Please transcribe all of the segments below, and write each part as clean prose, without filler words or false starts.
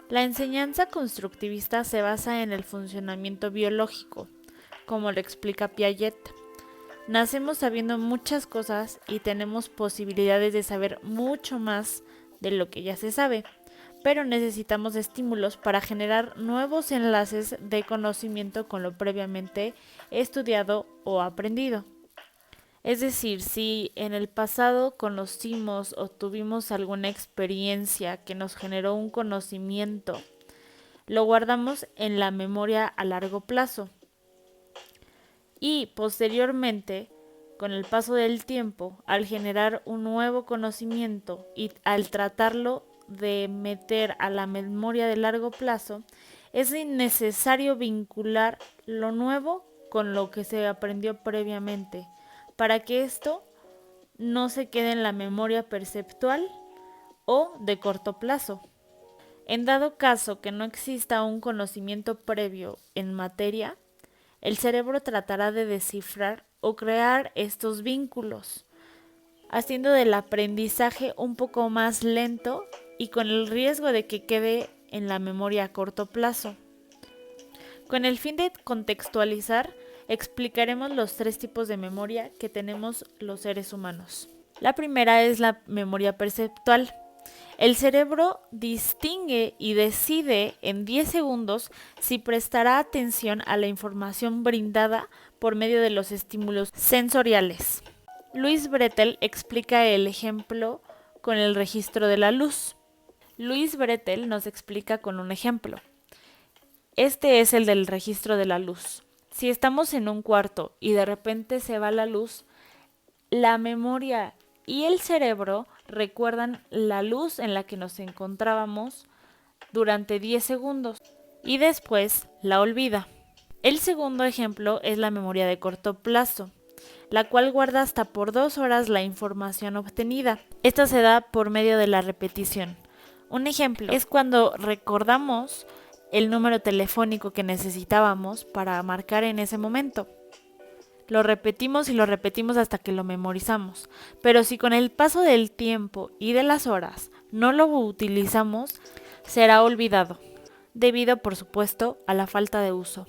La enseñanza constructivista se basa en el funcionamiento biológico, como lo explica Piaget. Nacemos sabiendo muchas cosas y tenemos posibilidades de saber mucho más de lo que ya se sabe, pero necesitamos estímulos para generar nuevos enlaces de conocimiento con lo previamente estudiado o aprendido. Es decir, si en el pasado conocimos o tuvimos alguna experiencia que nos generó un conocimiento, lo guardamos en la memoria a largo plazo y posteriormente, con el paso del tiempo, al generar un nuevo conocimiento y al tratarlo de meter a la memoria de largo plazo, es innecesario vincular lo nuevo con lo que se aprendió previamente, para que esto no se quede en la memoria perceptual o de corto plazo. En dado caso que no exista un conocimiento previo en materia, el cerebro tratará de descifrar o crear estos vínculos, haciendo del aprendizaje un poco más lento y con el riesgo de que quede en la memoria a corto plazo. Con el fin de contextualizar, explicaremos los tres tipos de memoria que tenemos los seres humanos. La primera es la memoria perceptual. El cerebro distingue y decide en 10 segundos si prestará atención a la información brindada por medio de los estímulos sensoriales. Louis Bretel explica el ejemplo con el registro de la luz. Louis Bretel nos explica con un ejemplo. Este es el del registro de la luz. Si estamos en un cuarto y de repente se va la luz, la memoria y el cerebro recuerdan la luz en la que nos encontrábamos durante 10 segundos y después la olvida. El segundo ejemplo es la memoria de corto plazo, la cual guarda hasta por 2 horas la información obtenida. Esta se da por medio de la repetición. Un ejemplo es cuando recordamos el número telefónico que necesitábamos para marcar en ese momento. Lo repetimos y lo repetimos hasta que lo memorizamos. Pero si con el paso del tiempo y de las horas no lo utilizamos, será olvidado, debido por supuesto a la falta de uso.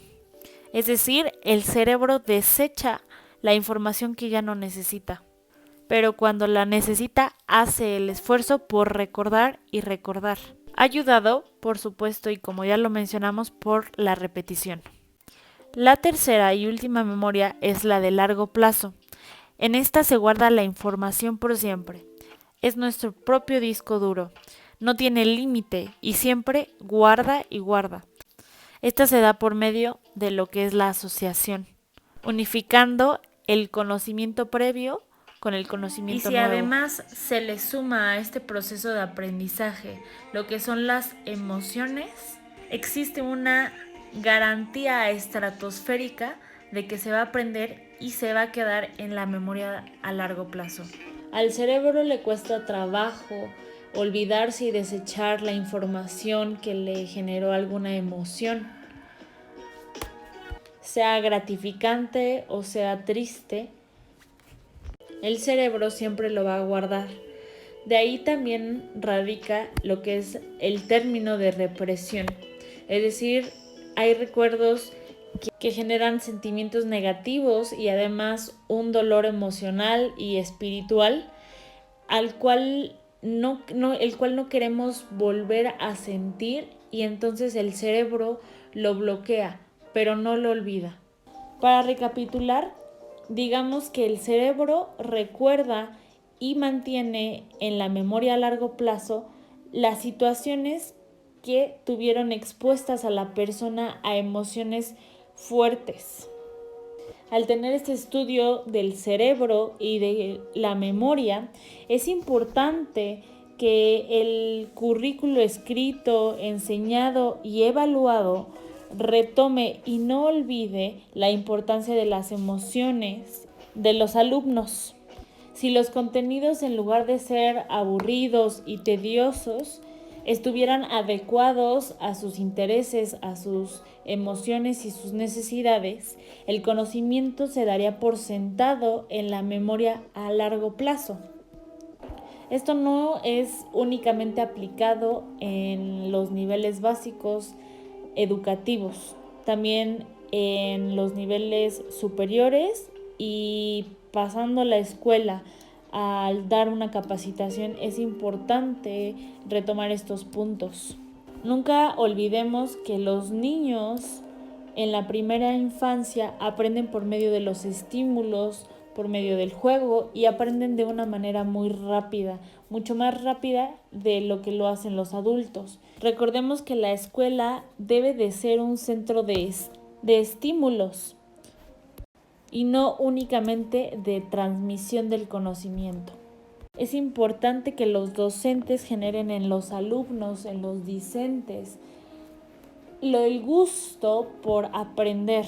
Es decir, el cerebro desecha la información que ya no necesita. Pero cuando la necesita, hace el esfuerzo por recordar y recordar. Ayudado, por supuesto, y como ya lo mencionamos, por la repetición. La tercera y última memoria es la de largo plazo. En esta se guarda la información por siempre. Es nuestro propio disco duro. No tiene límite y siempre guarda y guarda. Esta se da por medio de lo que es la asociación, unificando el conocimiento previo con el conocimiento nuevo. Y si además se le suma a este proceso de aprendizaje lo que son las emociones, existe una garantía estratosférica de que se va a aprender y se va a quedar en la memoria a largo plazo. Al cerebro le cuesta trabajo olvidarse y desechar la información que le generó alguna emoción, sea gratificante o sea triste. El cerebro siempre lo va a guardar. De ahí también radica lo que es el término de represión. Es decir, hay recuerdos que generan sentimientos negativos y además un dolor emocional y espiritual al cual el cual no queremos volver a sentir y entonces el cerebro lo bloquea, pero no lo olvida. Para recapitular, digamos que el cerebro recuerda y mantiene en la memoria a largo plazo las situaciones que tuvieron expuestas a la persona a emociones fuertes. Al tener este estudio del cerebro y de la memoria, es importante que el currículo escrito, enseñado y evaluado retome y no olvide la importancia de las emociones de los alumnos. Si los contenidos, en lugar de ser aburridos y tediosos, estuvieran adecuados a sus intereses, a sus emociones y sus necesidades, el conocimiento se daría por sentado en la memoria a largo plazo. Esto no es únicamente aplicado en los niveles básicos educativos, también en los niveles superiores y pasando la escuela. Al dar una capacitación es importante retomar estos puntos. Nunca olvidemos que los niños en la primera infancia aprenden por medio de los estímulos, por medio del juego, y aprenden de una manera muy rápida, mucho más rápida de lo que lo hacen los adultos. Recordemos que la escuela debe de ser un centro de estímulos y no únicamente de transmisión del conocimiento. Es importante que los docentes generen en los alumnos, en los discentes, el gusto por aprender.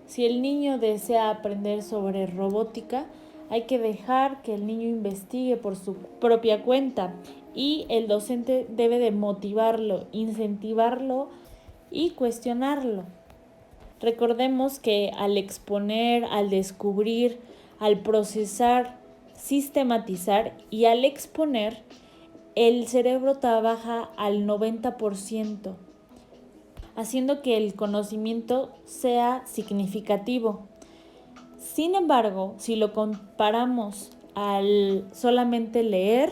Si el niño desea aprender sobre robótica, hay que dejar que el niño investigue por su propia cuenta y el docente debe de motivarlo, incentivarlo y cuestionarlo. Recordemos que al exponer, al descubrir, al procesar, sistematizar y al exponer, el cerebro trabaja al 90%, haciendo que el conocimiento sea significativo. Sin embargo, si lo comparamos al solamente leer,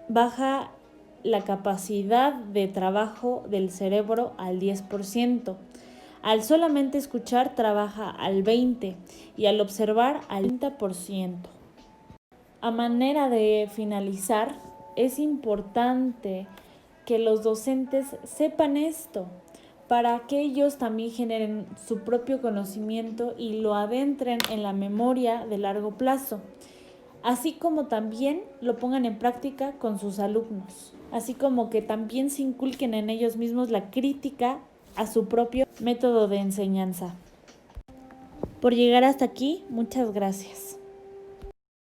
baja la capacidad de trabajo del cerebro al 10%. Al solamente escuchar trabaja al 20% y al observar al 30%. A manera de finalizar, es importante que los docentes sepan esto para que ellos también generen su propio conocimiento y lo adentren en la memoria de largo plazo, así como también lo pongan en práctica con sus alumnos, así como que también se inculquen en ellos mismos la crítica a su propio método de enseñanza. Por llegar hasta aquí, muchas gracias.